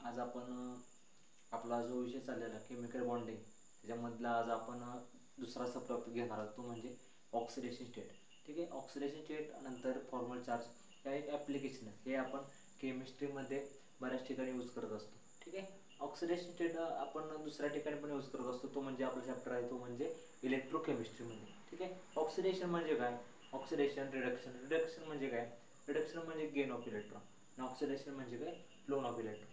आज आपण आपला जो विषय चाललेला केमिकल बॉन्डिंग त्याच्यामधला आज आपण दुसरा सब टॉपिक घेणार आहोत, तो म्हणजे ऑक्सिडेशन स्टेट. ठीक आहे. ऑक्सिडेशन स्टेट नंतर फॉर्मल चार्ज या एक ॲप्लिकेशन आहे, हे आपण केमिस्ट्रीमध्ये बऱ्याच ठिकाणी यूज करत असतो. ठीक आहे. ऑक्सिडेशन स्टेट आपण दुसऱ्या ठिकाणी पण यूज करत असतो, तो म्हणजे आपला चॅप्टर आहे तो म्हणजे इलेक्ट्रोकेमिस्ट्रीमध्ये. ठीक आहे. ऑक्सिडेशन म्हणजे काय? ऑक्सिडेशन, रिडक्शन म्हणजे काय? रिडक्शन म्हणजे गेन ऑफ इलेक्ट्रॉन, ऑक्सिडेशन म्हणजे काय? Loan of electron,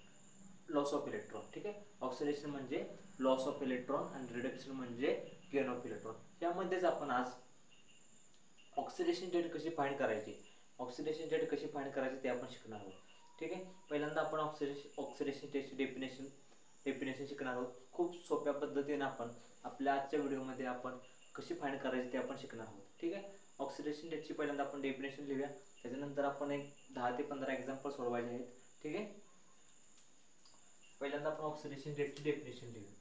loss of electron. ठीक आहे. ऑक्सिडेशन म्हणजे लॉस ऑफ इलेक्ट्रॉन आणि रिडक्शन म्हणजे गेन ऑफ इलेक्ट्रॉन. यामध्येच आपण आज ऑक्सिडेशन स्टेट कशी फाइंड करायची, ऑक्सिडेशन स्टेट कशी फाइंड करायची ते आपण शिकणार आहोत. ठीक आहे. पहिल्यांदा आपण ऑक्सिडेशन स्टेटची डेफिनेशन शिकणार आहोत. खूप सोप्या पद्धतीने आपण आपल्या आजच्या व्हिडिओमध्ये आपण कशी फाइंड करायची ते आपण शिकणार आहोत. ठीक आहे. ऑक्सिडेशन स्टेटची पहिल्यांदा आपण डेफिनेशन लिहूया, त्याच्यानंतर आपण एक 10 ते 15 एक्झाम्पल सोडवायचे आहेत. ठीक आहे. पहिल्यांदा आपण ऑक्सिडेशन स्टेटची डेफिनेशन लिहूया.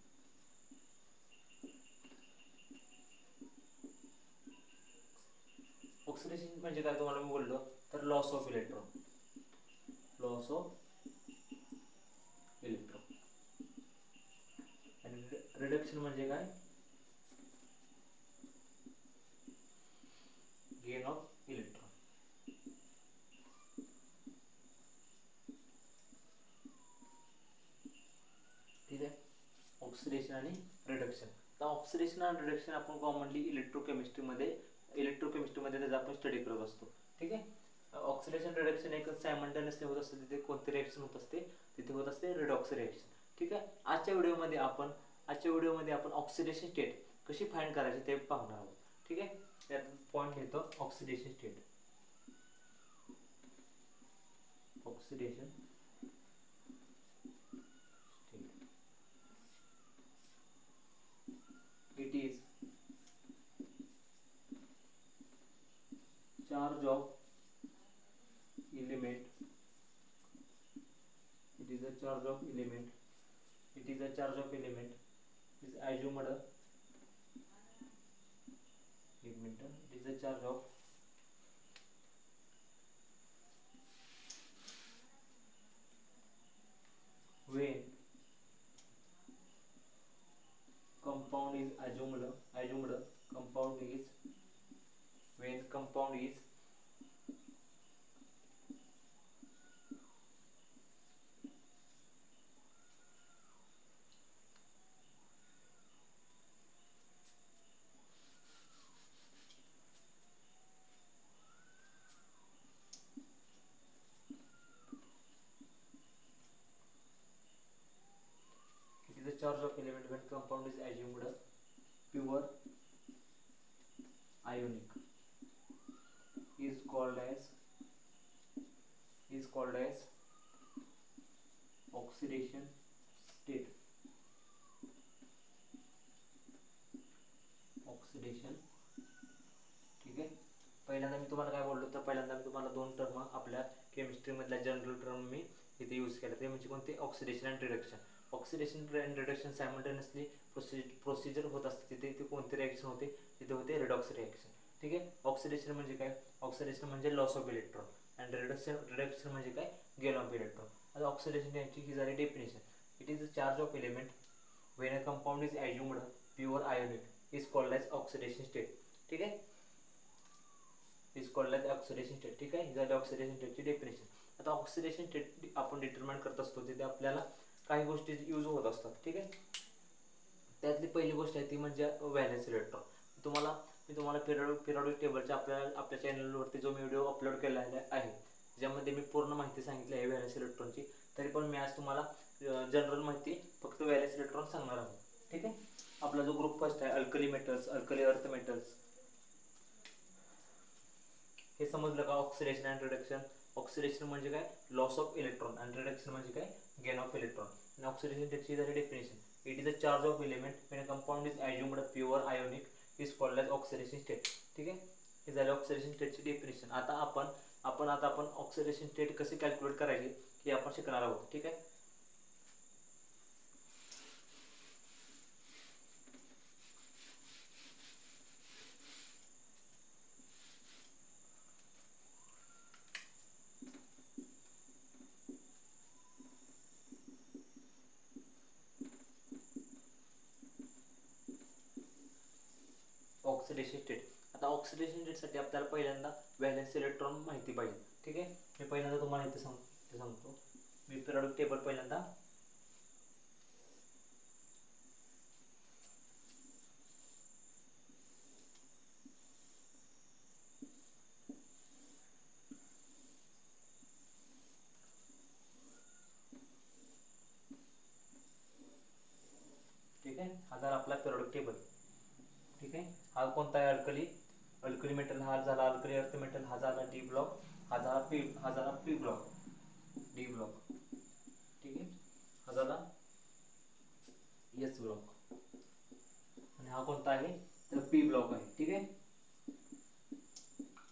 ऑक्सिडेशन म्हणजे काय तुम्हाला मी बोललो तर loss of electron, loss of electron. आणि रिडक्शन म्हणजे काय? Gain of electron. ठीक आहे. ऑक्सिडेशन आणि रिडक्शन. तर ऑक्सिडेशन आणि रिडक्शन आपण कॉमनली इलेक्ट्रोकेमिस्ट्रीमध्ये त्याचा आपण स्टडी करत असतो. ठीक आहे. ऑक्सिडेशन रिडक्शन एक सायमल्टेनियसली होत असते. तिथे कोणती रिएक्शन होत असते? तिथे होत असते रिडॉक्स रिएक्शन. ठीक आहे. आजच्या व्हिडिओमध्ये आपण ऑक्सिडेशन स्टेट कशी फाइंड करायची ते पाहणार आहोत. ठीक आहे. त्यात पॉईंट लिहितो oxidation state. Oxidation state, it is charge of element, it is a charge of element, it is a charge of element is assumed, एक minute, it is a charge of when compound is assumed compound is when compound is it is a charge of element when compound is assumed pure ionic is called as oxidation state. Oxidation. ठीक आहे. पहिल्यांदा मी तुम्हाला काय बोललो तर पहिल्यांदा मी तुम्हाला दोन टर्म आपल्या केमिस्ट्रीमधल्या जनरल टर्म मी इथे यूज केला, ते म्हणजे कोणते? ऑक्सिडेशन आणि reduction. Oxidation and reduction simultaneously procedure होत असते. तिथे कोणते रिएक्शन होते? तिथे होते रिडॉक्स रिएक्शन. ठीक आहे. ऑक्सिडेशन म्हणजे काय? ऑक्सिडेशन म्हणजे लॉस ऑफ इलेक्ट्रॉन आणि रिडक्शन म्हणजे काय? Gain of electron. आता ऑक्सिडेशन यांची ही झाली definition. It is a charge of element when a compound is assumed pure ionic is called as oxidation state. ठीक आहे. Is called as oxidation state. ठीक आहे. ही झाली ऑक्सिडेशन स्टेटची डेफिनेशन. आता ऑक्सिडेशन स्टेट आपण डिटरमाइन करत असतो, तिथे आपल्याला काही गोष्टी यूज होत असतात. ठीक आहे. त्यातली पहिली गोष्ट आहे ती म्हणजे व्हॅलेन्स इलेक्ट्रॉन. मी तुम्हाला पिरियॉडिक टेबलच्या आपल्या चॅनलवरती जो मी व्हिडिओ अपलोड केला आहे, ज्यामध्ये मी पूर्ण माहिती सांगितली आहे व्हॅलेन्स इलेक्ट्रॉनची. तरी पण मी आज तुम्हाला जनरल माहिती फक्त व्हॅलेन्स इलेक्ट्रॉन सांगणार आहोत. ठीक आहे. आपला जो ग्रुप फर्स्ट आहे alkali metals, alkali earth metals, हे समजलं का? Oxidation and reduction. ऑक्सिडेशन म्हणजे काय? लॉस ऑफ इलेक्ट्रॉन आणि रिडक्शन म्हणजे काय? Gain of electron. आणि ऑक्सिडेशन त्याची झाली definition. It is a charge of element when a compound is assumed pure ionic is called as oxidation state. ठीक आहे. हे झालं ऑक्सिडेशन स्टेटची डेफिनेशन. आता आपण ऑक्सिडेशन स्टेट कशी कॅल्क्युलेट करायची हे आपण शिकणार आहोत. ठीक आहे. Oxidation state. आता ऑक्सिडेशन स्टेटसाठी आपल्याला पहिल्यांदा व्हॅलेन्स इलेक्ट्रॉन माहिती पाहिजे. ठीक आहे, मी पहिल्यांदा तुम्हाला इथे सांगतो. मी पिरियॉडिक टेबल पहिल्यांदा ठीक आहे. हा झाला आपला पिरियॉडिक टेबल. ठीक आहे, हा कोणता आहे? अल्कली मेटल हा झाला अल्कली अर्थ मेटल, हा झाला डी ब्लॉक, हा झाला पी ब्लॉक, डी ब्लॉक. ठीक आहे, हा झाला एस ब्लॉक आणि हा कोणता आहे? तर पी ब्लॉक आहे. ठीक आहे,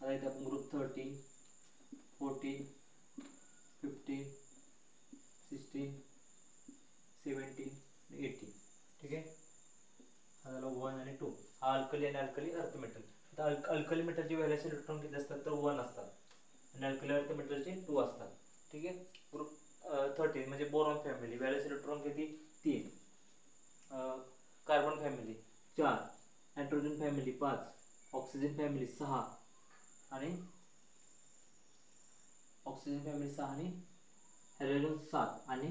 आता इथे आपण ग्रुप 13, 14, 15, 16, 17, 18. ठीक आहे, हा झाला 1 आणि 2. हा अल्कली आणि अल्कली अर्थ मेटल. आता अल्कली मेटलची व्हॅलेन्स इलेक्ट्रॉन किती असतात? तर 1 असतात आणि अल्कली अर्थ मेटलचे 2 असतात. ठीक आहे, ग्रुप 13 म्हणजे बोरॉन फॅमिली, व्हॅलेन्स इलेक्ट्रॉन किती? 3. Carbon family 4, nitrogen family 5, oxygen family 6 आणि हॅलोजन 7 आणि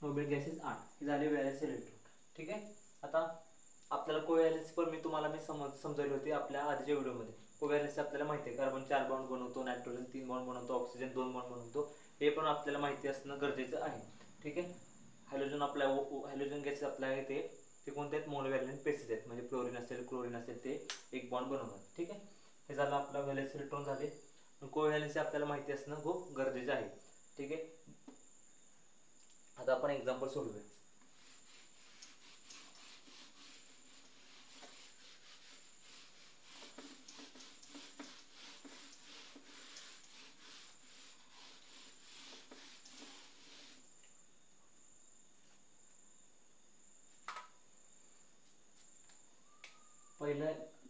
नोबेल गॅसेस 8. हे झाले व्हॅलेन्स इलेक्ट्रॉन. ठीक आहे, आता आपल्याला कोव्हॅलेन्स पण मी समजावली होती आपल्या आधीच्या व्हिडिओमध्ये. कोव्हॅलेन्स आपल्याला माहिती आहे, कार्बन 4 बॉन्ड बनवतो, नायट्रोजन 3 बॉन्ड बनवतो, ऑक्सिजन 2 बॉन्ड बनवतो. हे पण आपल्याला माहिती असणं गरजेचं आहे. ठीक आहे, हॅलोजन गॅसेस आपल्या ते कोणते आहेत? मोनोव्हॅलेंट बेसिस आहेत, म्हणजे क्लोरीन असेल ते एक बॉन्ड बनवतात. ठीक आहे, हे झालं आपला व्हॅलेन्स इलेक्ट्रॉन झाले. कोव्हॅलेन्स आपल्याला माहिती असणं खूप गरजेचं आहे. ठीक आहे, आता आपण एक्झाम्पल सोडूया.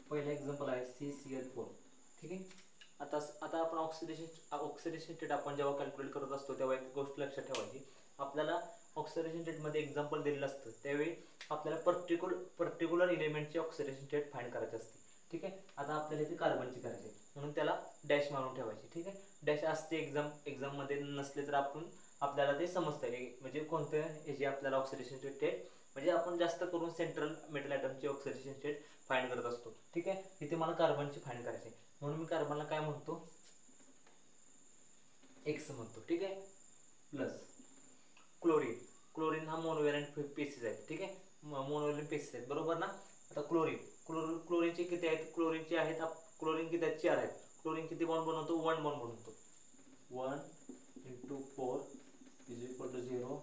पहिला एक्झाम्पल आहे CCl4. ठीक आहे, आता आपण ऑक्सिडेशन स्टेट आपण जेव्हा कॅल्क्युलेट करत असतो तेव्हा एक गोष्ट लक्षात ठेवायची. आपल्याला ऑक्सिडेशन स्टेटमध्ये एक्झाम्पल दिलेलं असतं त्यावेळी आपल्याला पर्टिक्युलर एलिमेंटची ऑक्सिडेशन स्टेट फाइंड करायची असते. ठीक आहे, आता आपल्याला इथे कार्बनची करायची म्हणून त्याला डॅश मारून ठेवायची. ठीक आहे, डॅश असते एक्झाम मध्ये नसले तर आपल्याला ते समजतं म्हणजे कोणत्या ह्याची आपल्याला ऑक्सिडेशन स्टेट, म्हणजे आपण जास्त करून सेंट्रल मेटल ॲटमची ऑक्सिडेशन स्टेट फाइंड करत असतो. ठीक आहे, इथे मला कार्बनची फाइंड करायची म्हणून मी कार्बनला काय म्हणतो? एक्स म्हणतो. ठीक आहे, प्लस क्लोरीन हा मोनोव्हॅलेंट पेसिस आहे. ठीक आहे, मोनोव्हॅलेंट पेसिस आहेत, बरोबर ना. आता क्लोरीनचे किती आहेत? क्लोरीन किती आहेत? 4 आहेत. क्लोरीन किती बॉन्ड बनवतो? 1 बॉन्ड बनवतो. 1 × 4 = 0.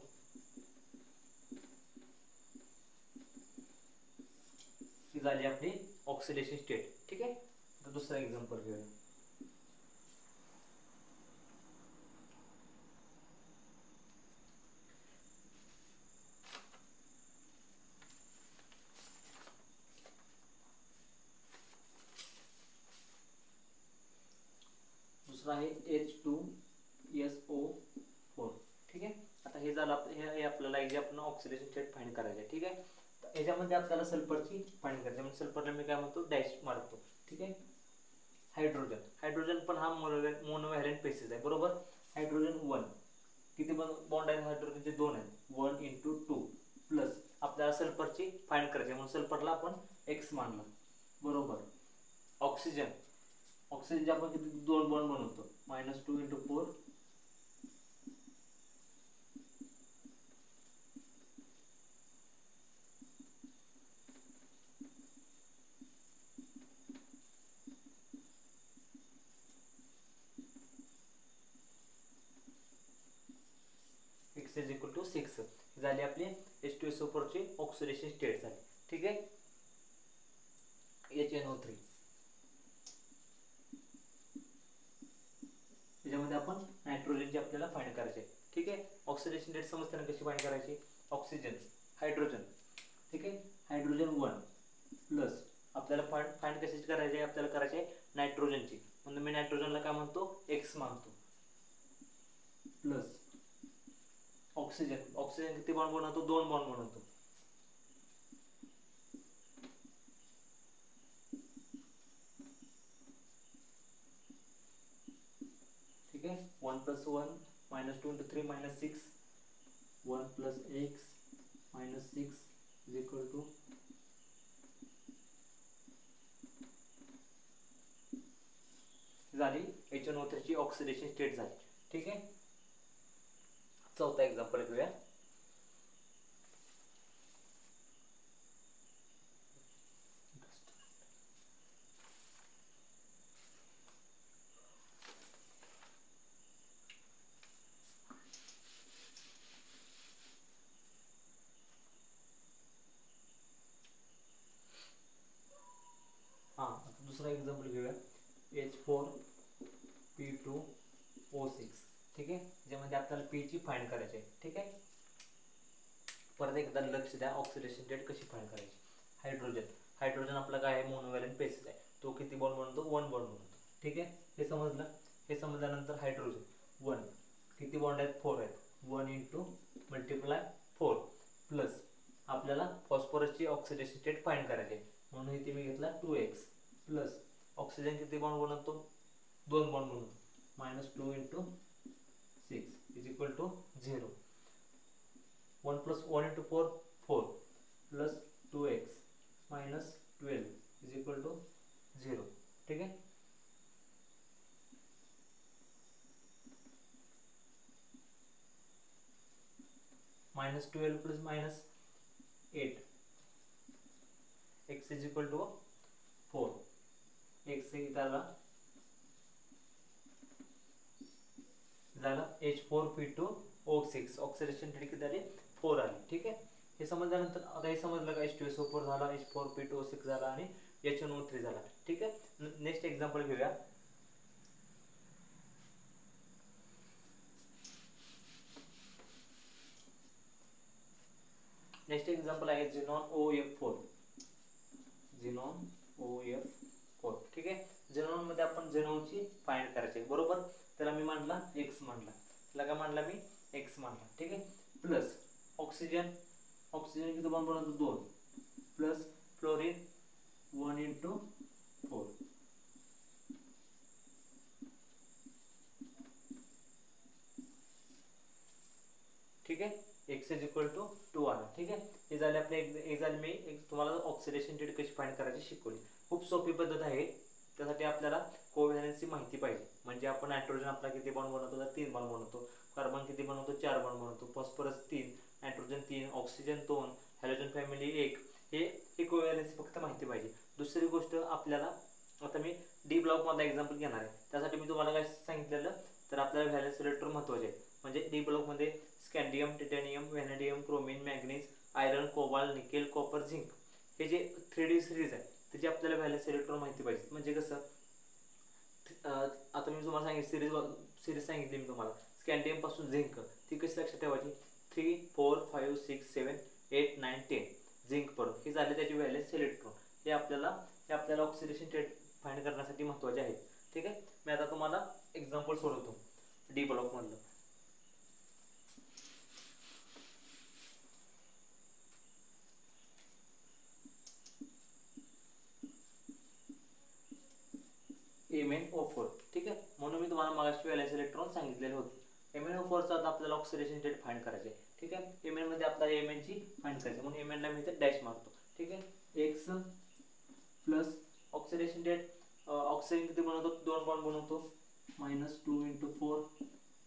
ही झाली आपली ऑक्सिडेशन स्टेट. ठीक आहे, आता दुसरा एक्झाम्पल घेऊया. दुसरा आहे H2SO4. ठीक आहे, आता हे झालं हे आपल्याला आपण ऑक्सिडेशन स्टेट फाइंड करायचे. ठीक आहे, याच्यामध्ये आपल्याला सल्फरची फाइंड करायची म्हणजे सल्फरला मी काय म्हणतो? डॅश मारतो. ठीक आहे, हायड्रोजन पण हा मोनोव्हॅलेंट बेसिस आहे, बरोबर. हायड्रोजन 1 किती बॉन्ड आहेत? हायड्रोजनचे 2 आहेत. 1 × 2 प्लस आपल्याला सल्फरची फाइंड करायची म्हणून सल्फरला आपण एक्स मानला, बरोबर. ऑक्सिजनचे आपण किती 2 बॉन्ड बनवतो? -2 × 4 x = 6 झाली आपली H2SO4 ची ऑक्सिडेशन स्टेट झाली. ठीक आहे, HNO3 त्याच्यामध्ये आपण नायट्रोजनची आपल्याला फाइंड करायचे. ठीक आहे, ऑक्सिडेशन स्टेट समजताना कशी फाइंड करायची? हायड्रोजन. ठीक आहे, हायड्रोजन 1 प्लस आपल्याला फाइंड कशाची करायची? आपल्याला करायची नायट्रोजनची म्हणून मी नायट्रोजनला काय म्हणतो? एक्स मानतो. प्लस ऑक्सिजन किती बॉन्ड बनवतो? 2 बॉन्ड बनवतो. -2 into 3 -6, 1 plus x minus 6 is equal to झाली HNO3 ची ऑक्सिडेशन स्टेट झाली. ठीक आहे. चौथा एक्झाम्पल घेऊया. दुसरा एक्झाम्पल घेऊया. H4P2O6. ठीक आहे. ज्यामध्ये आपल्याला P ची फाइंड करायची आहे. ठीक आहे. परत एकदा लक्ष द्या, ऑक्सिडेशन स्टेट कशी फाइंड करायची. हायड्रोजन आपला काय आहे, मोनोव्हॅलेंट बेसिस आहे. तो किती बॉन्ड बनवतो, 1 बॉन्ड बनवतो. ठीक आहे. हे समजलं. हे समजल्यानंतर हायड्रोजन 1 किती बॉन्ड आहेत, 4 आहेत. 1 × मल्टिप्लाय 4 प्लस आपल्याला फॉस्फरसची ऑक्सिडेशन स्टेट फाइंड करायची आहे. म्हणून इथे मी घेतला 2x प्लस ऑक्सिजन किती बॉन्ड बनवतो, 2 बॉन्ड बनवतो. -2 × 6 is equal to 0. 1 + 1 × 4 4 plus 2x minus 12 is equal to 0. ठीक आहे. -12 plus -8 x is equal to 4. x झाला H4P2O6 ऑक्सिडेशन स्टेट किती आली, 4 आली. ठीक आहे. हे समजल्यानंतर आता हे समजलं का H2SO4 झाला, H4P2O6 झाला आणि HNO3 झाला. ठीक आहे. नेक्स्ट एक्झाम्पल घेऊया. नेक्स्ट एक्झाम्पल आहे झेनॉन OF4. ठीक आहे. झेनॉन मध्ये आपण झेनॉनची फाइंड करायची आहे. बरोबर. त्याला मी मांडला x मांडला. त्याला काय मांडला मी, x मांडला. ठीक आहे. प्लस ऑक्सिजन किती बॉन्ड बनवतो, 2 प्लस फ्लोरीन 1 × 4. ठीक आहे. x इज इक्वल टू 2 आला. ठीक आहे. हे झाले आपले मी तुम्हाला ऑक्सिडेशन स्टेट कशी फाइंड करायची शिकवली. खूप सोपी पद्धत आहे. त्यासाठी आपल्याला कोव्हॅलेन्सची माहिती पाहिजे. म्हणजे आपण नायट्रोजन आपला किती बॉन्ड बनवतो, तर 3 बॉन्ड बनवतो. कार्बन किती बनवतो, 4 बॉन्ड बनवतो. Phosphorus 3, nitrogen 3, oxygen 2, halogen family 1. हे कोव्हॅलेन्स फक्त माहिती पाहिजे. दुसरी गोष्ट आपल्याला आता मी डी ब्लॉक मधला एक्झाम्पल घेणार आहे. त्यासाठी मी तुम्हाला काय सांगितलेलं, तर आपल्याला व्हॅलेन्स इलेक्ट्रॉन महत्त्वाचे आहेत. म्हणजे डी ब्लॉक मध्ये scandium, titanium, vanadium, chromium, manganese, iron, cobalt, nickel, copper, zinc हे जे 3D सिरीज आहे त्याची आपल्याला व्हॅलेन्स इलेक्ट्रॉन माहिती पाहिजे. म्हणजे कसं, आता मी तुम्हाला सिरीज सांगितली मी तुम्हाला स्कॅन्डियम पासून झिंक, ती कशी लक्षात ठेवायची, 3, 4, 5, 6, 7, 8, 9, 10 झिंक पर्यंत हे झाले त्याची व्हॅलेन्स इलेक्ट्रॉन. हे आपल्याला ऑक्सिडेशन स्टेट फाइंड करण्यासाठी महत्त्वाचे आहेत. ठीक आहे. मी आता तुम्हाला एक्झाम्पल सोडवतो डी ब्लॉक मधलं. MnO4. ठीक आहे. म्हणून मी तुम्हाला मागाशी व्हॅलेन्स इलेक्ट्रॉन सांगितलेले होते. MnO4 चा आता आपल्याला ऑक्सिडेशन स्टेट फाइंड करायचे. ठीक आहे. Mn मध्ये आपल्याला Mn ची फाइंड करायची, म्हणून Mn ला मी इथे डॅश मारतो. ठीक आहे. x plus oxidation state, oxygen किती बनवतो, 2 बॉन्ड बनवतो. -2 × 4.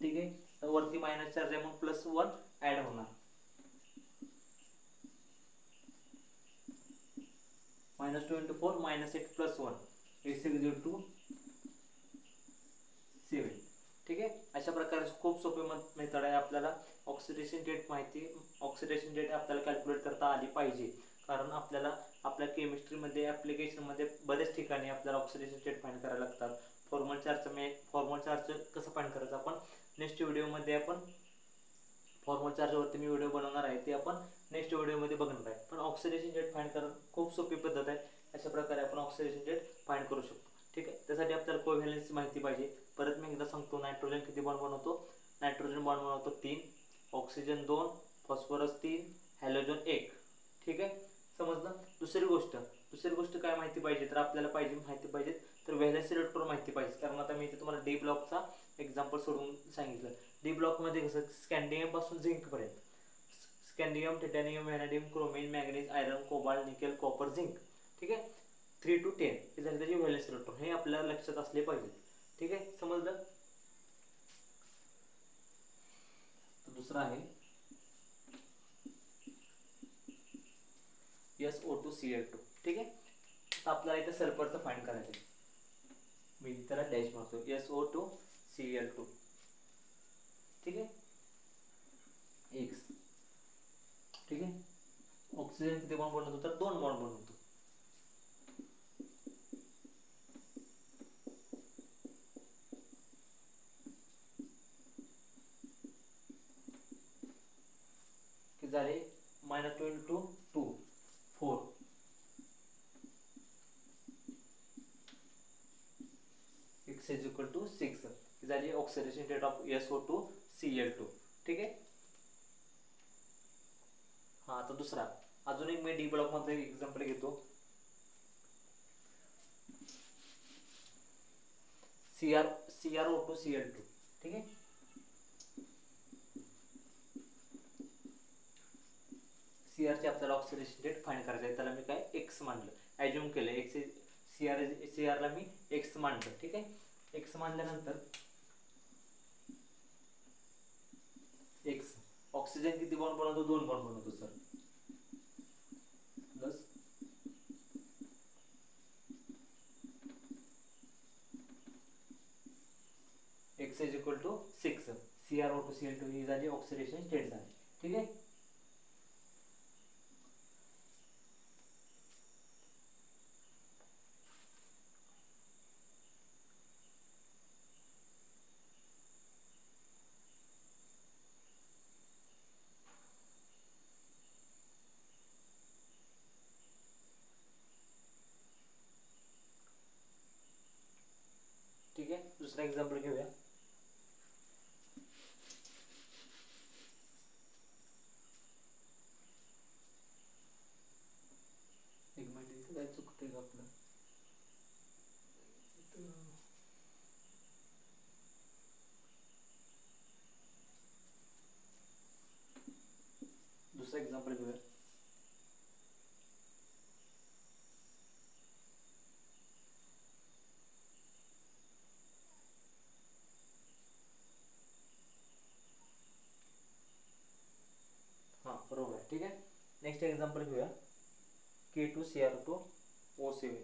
ठीक आहे. वरती मायनस चार्ज आहे म्हणून +1 ऍड होणार. -2 × 4 -8 +1 x इक्वल टू 7. ठीक आहे. अशा प्रकारे खूप सोपे मेथड आहे. आपल्याला ऑक्सिडेशन स्टेट आपल्याला कॅल्क्युलेट करता आली पाहिजे. कारण आपल्याला आपल्या केमिस्ट्रीमध्ये ॲप्लिकेशनमध्ये बरेच ठिकाणी आपल्याला ऑक्सिडेशन स्टेट फाइंड करायला लागतात. फॉर्मल चार्जचं कसं फाइंड करायचं आपण नेक्स्ट व्हिडिओमध्ये फॉर्मल चार्जवरती मी व्हिडिओ बनवणार आहे, ते आपण नेक्स्ट व्हिडिओमध्ये बघणार आहे. पण ऑक्सिडेशन स्टेट फाइंड करणं खूप सोपी पद्धत आहे. अशा प्रकारे आपण ऑक्सिडेशन स्टेट फाइंड करू शकतो. ठीक आहे. त्यासाठी आपल्याला कोव्हॅलेन्सची माहिती पाहिजे. परत मी एकदा सांगतो, नायट्रोजन किती बॉन्ड बनवतो, नायट्रोजन बॉन्ड बनवतो 3, ऑक्सिजन 2, फॉस्फरस 3, हॅलोजन 1. ठीक आहे. समजलं. दुसरी गोष्ट काय माहिती पाहिजे, तर आपल्याला माहिती पाहिजे तर व्हॅलेन्स इलेक्ट्रॉन माहिती पाहिजे. कारण आता मी इथे तुम्हाला डी ब्लॉकचा एक्झाम्पल सोडून सांगितलं. डी ब्लॉकमध्ये कसं स्कॅन्डियम पासून झिंक पर्यंत, scandium, titanium, vanadium, chromium, manganese, iron, cobalt, nickel, copper, zinc. ठीक आहे, 3 to 10 हे झाले त्याचे व्हॅलेन्स इलेक्ट्रॉन. हे आपल्याला लक्षात असले पाहिजे. ठीक आहे, समजलं. दुसरा आहे SO2Cl2. ठीक आहे, आता आपल्याला इथे सल्फरचं फाइंड करायचं आहे. मी त्याला डॅश मारतो, SO2Cl2. ठीक आहे, X. ठीक आहे, ऑक्सिजन किती बॉन्ड बनवतो तर 2 बॉन्ड बनवतो. किती झाले, -2 into 2 4. X is equal to 6. ही झाली ऑक्सिडेशन स्टेट ऑफ SO2Cl2. ठीक आहे. हा, आता दुसरा अजून एक मी डी ब्लॉक मध्ये एक्झाम्पल घेतो. CrO2Cl2. ठीक आहे, CR चे आपल्याला ऑक्सिडेशन स्टेट फाइंड करायचं आहे. त्याला मी काय X मानलं, ॲज्युम केलं. CR ला मी X मानलं. ठीक आहे, X मानल्यानंतर X ऑक्सिजन किती बॉन्ड बनवतो, 2 बॉन्ड बनवतो sir. Plus X is equal to 6. CrO2Cl2 ही झाली ऑक्सिडेशन स्टेट झाली. ठीक आहे, ठीक आहे. दुसरा एक्झाम्पल घेऊया. एक मिनिट, इथे काय चुकतंय का आपलं. दुसरा एक्झाम्पल घेऊया. हां, बरोबर आहे. ठीक आहे, नेक्स्ट एक्झाम्पल घेऊया. K2Cr2O7.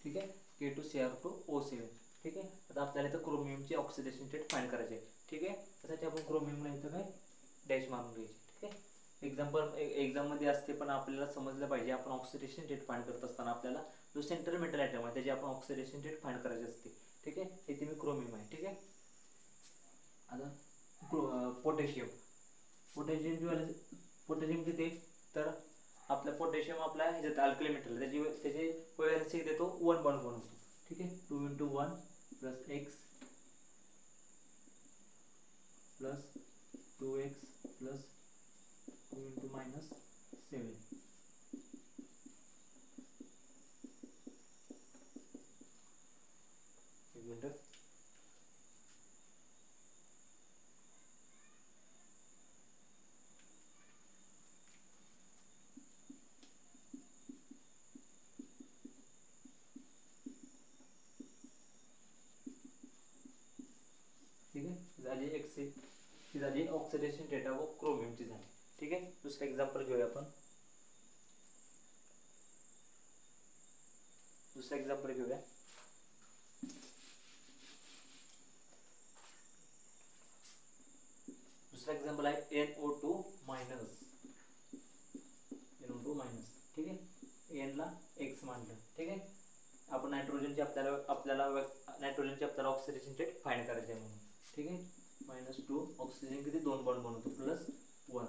ठीक आहे, K2Cr2O7. ठीक आहे, आता आपल्याला इथं क्रोमियमची ऑक्सिडेशन स्टेट फाइंड करायची आहे. ठीक आहे, त्यासाठी आपण क्रोमियमला इथं काय डॅश मारून घ्यायची. ठीक आहे, एक्झाममध्ये असते, पण आपल्याला समजलं पाहिजे. आपण ऑक्सिडेशन स्टेट फाइंड करत असताना आपल्याला जो सेंट्रल मेटल आयटम आहे त्याची आपण ऑक्सिडेशन स्टेट फाइंड करायची असते. ठीक आहे, इथे मी क्रोमियम आहे. ठीक आहे, आता पोटॅशियम किती तर आपला पोटॅशियम आपला ह्याच्यात अल्कली मेटल, त्याची व्हॅलेन्सी देतो 1 बॉन्ड बनवतो. ठीक आहे, 2 into 1 plus X plus 2X plus 2 into -7. एक मिनिट. ठीक आहे, झाली X ही झाली ऑक्सिडेशन स्टेट ऑफ क्रोमियमची झाली. ठीक आहे, दुसरा एक्झाम्पल घेऊया आपण. दुसरा एक्झाम्पल घेऊया. दुसरा एक्झाम्पल आहे NO2 मायनस. ठीक आहे, N ला X मानलं. ठीक आहे, आपण नायट्रोजनची आपल्याला ऑक्सिडेशन स्टेट फाइंड करायचे आहे म्हणून. ठीक आहे, -2 ऑक्सिजन किती 2 बॉन्ड बनवतो प्लस 1.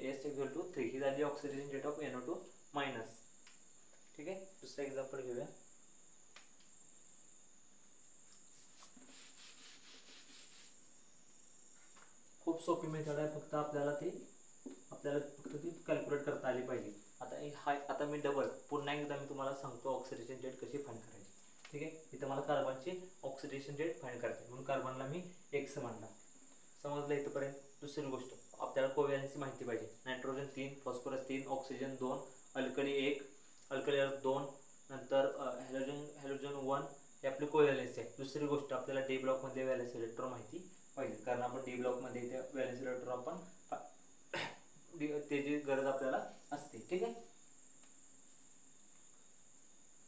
S इक्वल टू 3 ही झाली oxidation state of NO2 minus. ठीक आहे, दुसरा एक्झाम्पल घेऊया. खूप सोपी मेथड आहे, फक्त आपल्याला ती आपल्याला फक्त ती कॅल्क्युलेट करता आली पाहिजे. आता मी पुन्हा एकदा मी तुम्हाला सांगतो ऑक्सिडेशन रेट कशी फाइंड करायची. ठीक आहे, इथं मला कार्बनची ऑक्सिडेशन रेट फाइंड करायची म्हणून कार्बनला मी x मानला. समजलं इथंपर्यंत. दुसरी गोष्ट आपल्याला कोव्हॅलेन्सी माहिती पाहिजे. Nitrogen 3, phosphorus 3, oxygen 2, alkali 1, alkali earth 2, नंतर हॅलोजन 1 हे आपली कोव्हॅलेन्सी आहे. दुसरी गोष्ट आपल्याला डी ब्लॉकमध्ये व्हॅलेन्स इलेक्ट्रॉन माहिती पाहिजे, कारण आपण डी ब्लॉकमध्ये इथे व्हॅलेन्स इलेक्ट्रॉन आपण त्याची गरज आपल्याला असते. ठीक आहे,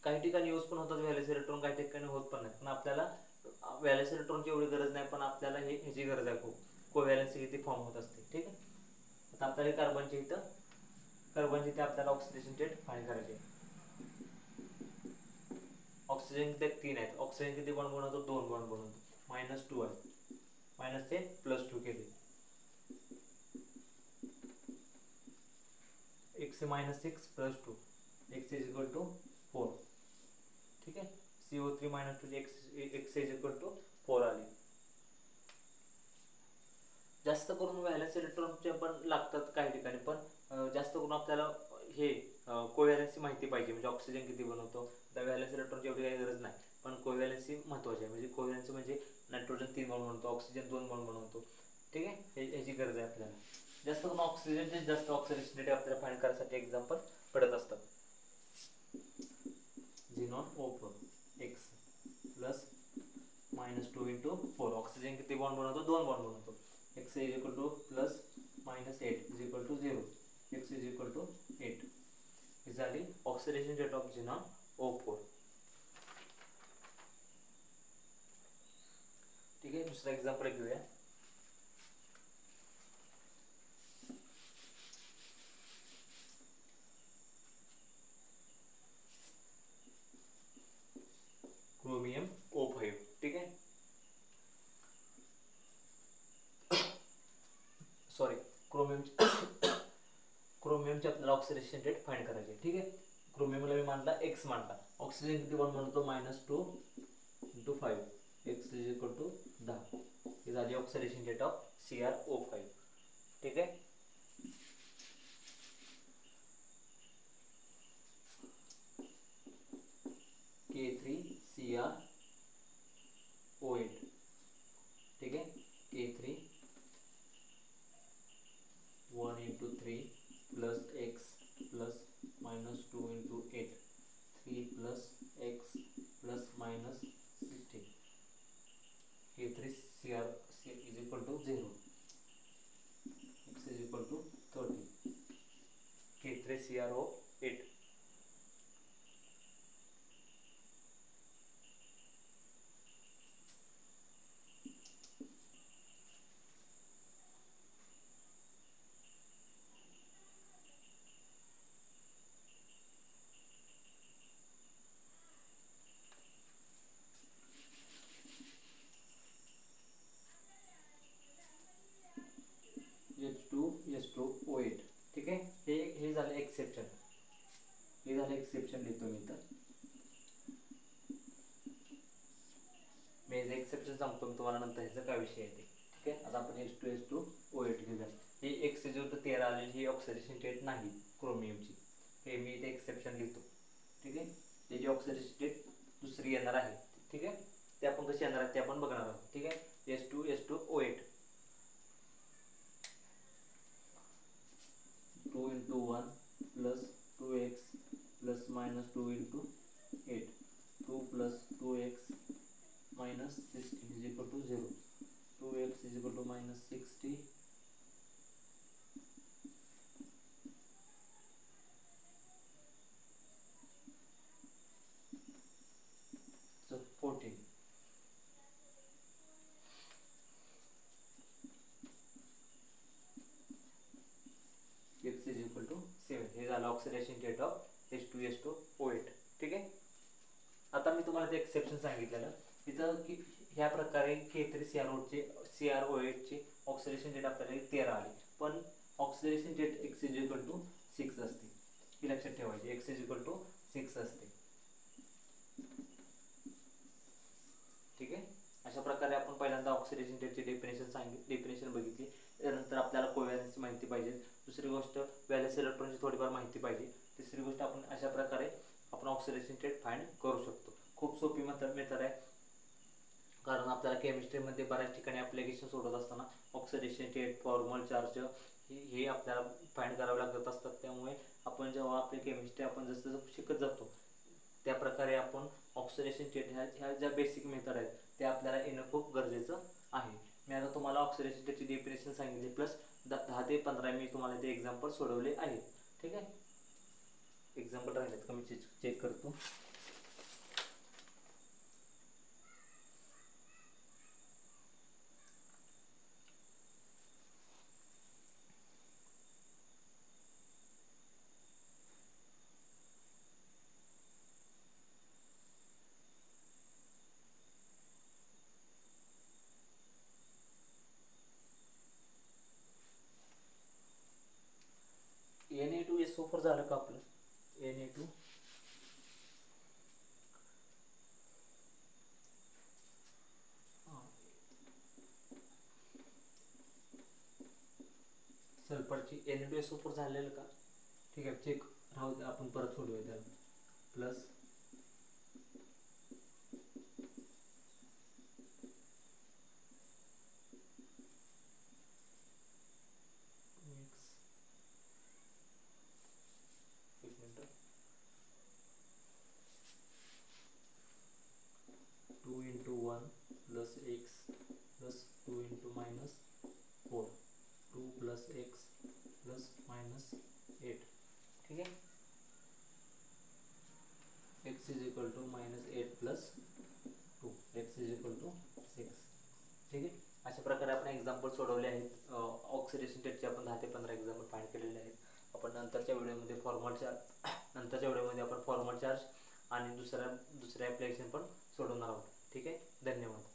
काही ठिकाणी यूज पण होतात व्हॅलेन्स इलेक्ट्रॉन, काही ठिकाणी होत पण नाही. पण आपल्याला व्हॅलेन्स इलेक्ट्रॉनची एवढी गरज नाही, पण आपल्याला ह्याची गरज आहे खूप. कोव्हॅलेन्सी इथे फॉर्म होत असते. ठीक आहे, आता आपल्याला कार्बनची इथे आपल्याला ऑक्सिडेशन रेट फाइंड करायचे. ऑक्सिजन किती 3 आहेत. ऑक्सिजन किती बॉन्ड बनवतो? 2 बॉन्ड बनवतो. -2 आहे, मायनस ते +2 केले, x -6 +2 x = 4. ठीक आहे, CO3 -2 x = 4 आले. जास्त करून व्हॅलेन्स इलेक्ट्रॉनचे पण लागतात काही ठिकाणी, पण जास्त करून आपल्याला हे कोव्हॅलेन्सी माहिती पाहिजे. म्हणजे ऑक्सिजन किती बनवतो, त्या व्हॅलेन्स इलेक्ट्रॉनची एवढी काही गरज नाही, पण कोव्हॅलेन्सी महत्त्वाची आहे. म्हणजे कोव्हॅलेन्सी म्हणजे नायट्रोजन 3 बॉन्ड बनवतो, ऑक्सिजन 2 बॉन्ड बनवतो. ठीक आहे, ह्याची गरज आहे आपल्याला. जास्त करून ऑक्सिजनचे जास्त ऑक्सिडेशन रेट आपल्याला फाइंड करण्यासाठी एक्झाम्पल पडत असतात. झिनॉन O4 x प्लस -2 × 4. ऑक्सिजन किती बॉन्ड बनवतो? 2 बॉन्ड बनवतो. x = +-8 = 0. x = 8. ही झाली ऑक्सिडेशन रेट ऑफ झिनॉन O4. ठीक आहे, दुसरा एक्झाम्पल घेऊया. Chromium O5. ठीक आहे, सॉरी, क्रोमियमचे आपल्याला ऑक्सिडेशन रेट फाइंड करायचे. ठीक आहे, क्रोमियमला मी मानला x मानला. ऑक्सिजन किती बॉन्ड बनवतो? -2 × 5 x = 10. ही झाली ऑक्सिडेशन रेट ऑफ CrO5. ठीक आहे, K3CrO8. ठीक आहे, K3 1 × 3 + x + -2 × 8 3 + x + -16. K3Cr = 0. x = 30. K3CrO8. H2SO8. ठीक आहे, हे झालं एक्सेप्शन. लिहितो मी तर. मी एक्सेप्शन सांगतो मी तुम्हाला नंतर ह्याचा काय विषय आहे ते. ठीक आहे, आता आपण H2SO8 घेऊया. हे x = 13 आलेली ही ऑक्सिडेशन रेट नाही क्रोमियमची. हे मी इथे एक्सेप्शन लिहितो. ठीक आहे, त्याची ऑक्सिडेशन रेट दुसरी येणार आहे. ठीक आहे, ते आपण कशी येणार आहे ते आपण बघणार आहोत. ठीक आहे, H2SO8 2 × 1 + 2x + -2 × 8 2 + 2x - 16 = 0. 2x = -60 so 14. x = 7. हे झालं ऑक्सिडेशन रेट ऑफ H2SO8. ठीक आहे, आता मी तुम्हाला ते एक्सेप्शन सांगितलेलं तिथं की ह्या प्रकारे K3CrO8 ची ऑक्सिडेशन रेट आपल्याला 13 आली, पण ऑक्सिडेशन रेट x = 6 असते. ही लक्षात ठेवायची, x = 6 असते. ठीक आहे, अशा प्रकारे आपण पहिल्यांदा ऑक्सिडेशन रेटची डेफिनेशन बघितली. त्यानंतर आपल्याला कोव्हॅलेन्सची माहिती पाहिजे, दुसरी गोष्ट व्हॅलेन्स इलेक्ट्रॉनची थोडीफार माहिती पाहिजे, तिसरी गोष्ट आपण अशा प्रकारे आपण ऑक्सिडेशन स्टेट फाइंड करू शकतो. खूप सोपी मेथड आहे, कारण आपल्याला केमिस्ट्रीमध्ये बऱ्याच ठिकाणी ॲप्लिकेशन सोडत असताना ऑक्सिडेशन स्टेट, फॉर्मल चार्ज हे आपल्याला फाइंड करावे लागत असतात. त्यामुळे आपण जेव्हा आपली केमिस्ट्री आपण जसं जसं शिकत जातो त्या प्रकारे आपण ऑक्सिडेशन स्टेट ह्या ज्या बेसिक मेथड आहेत ते आपल्याला येणं खूप गरजेचं आहे. मी आता तुम्हाला ऑक्सिडेशन स्टेटची डेफिनेशन सांगितली, प्लस 10 ते 15 मी तुम्हाला ते एक्झाम्पल सोडवले आहेत. ठीक आहे, एक्झाम्पल राहिलेत का मी चेक करतो. Na2SO4 झालं का आपलं? Na2 सल्फरची Na2SO4 झालेलं का? ठीक आहे, चेक राहू दे, आपण परत सोडूया त्याला. Plus two into 1 plus X plus 2 into minus 4, 2 plus X plus minus 8. ठीक आहे, X is equal to minus 8 plus 2, X is equal to 6. ठीक आहे, अशा प्रकारे आपण एक्झाम्पल सोडवले आहेत. ऑक्सिडेशन स्टेटचे आपण 10 ते 15 एक्झाम्पल फाइंड केलेले आहेत. आपण नंतरच्या व्हिडिओमध्ये आपण फॉर्मल चार्ज आणि दुसऱ्या ॲप्लिकेशन पण सोडवणार आहोत. ठीक आहे, धन्यवाद.